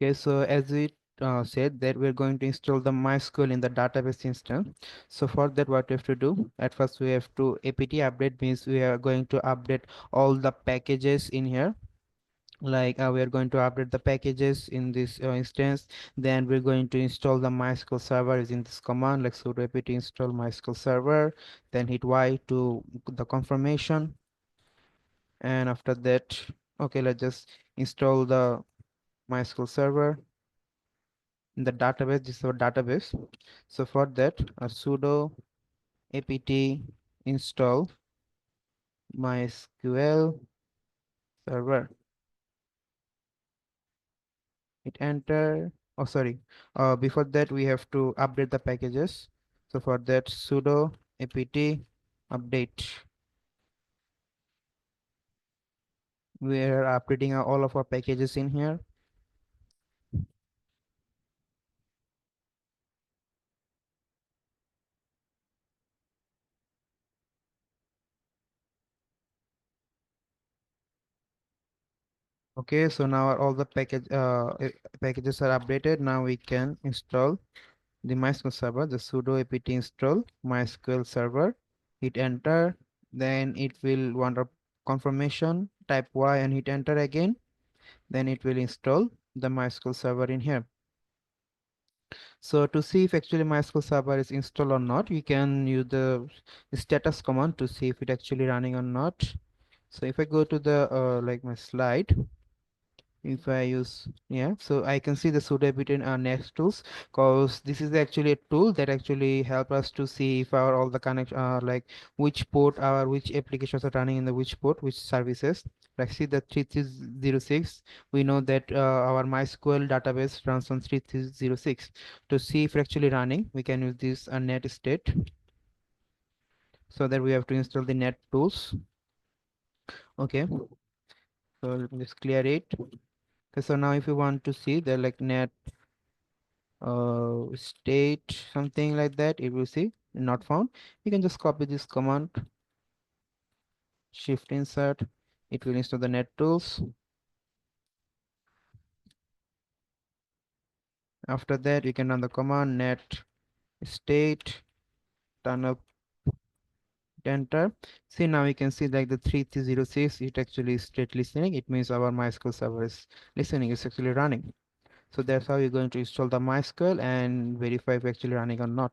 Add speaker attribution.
Speaker 1: Okay, so as we said that we're going to install the MySQL in the database instance. So for that, what we have to do, at first we have to apt update, means we are going to update all the packages in here. Like we are going to update the packages in this instance. Then we're going to install the MySQL server using this command, like sudo apt install MySQL server. Then hit Y to the confirmation. And after that, okay, let's just install the MySQL server in the database. This is our database. So for that, sudo apt install MySQL server. Hit enter. Oh, sorry. Before that, we have to update the packages. So for that, sudo apt update. We are updating all of our packages in here. Okay, so now all the packages are updated. Now we can install the MySQL server. The sudo apt install MySQL server. Hit enter. Then it will want a confirmation. Type Y and hit enter again. Then it will install the MySQL server in here. So to see if actually MySQL server is installed or not, we can use the status command to see if it actually running or not. So if I go to the like my slide, if I use, yeah, so I can see the sudo apt next tools, because this is actually a tool that actually help us to see if our all the connect like which port our which applications are running in the which port, which services. Like see the 3306, we know that our MySQL database runs on 3306. To see if actually running, we can use this netstat. So that we have to install the net tools. Okay, so let's clear it. Okay, so now if you want to see the like net state something like that, if you see not found, you can just copy this command, shift insert, it will install the net tools. After that you can run the command net state, turn up, enter. See, now you can see like the 3306, it actually is state listening. It means our MySQL server is listening, it's actually running. So that's how you're going to install the MySQL and verify if actually running or not.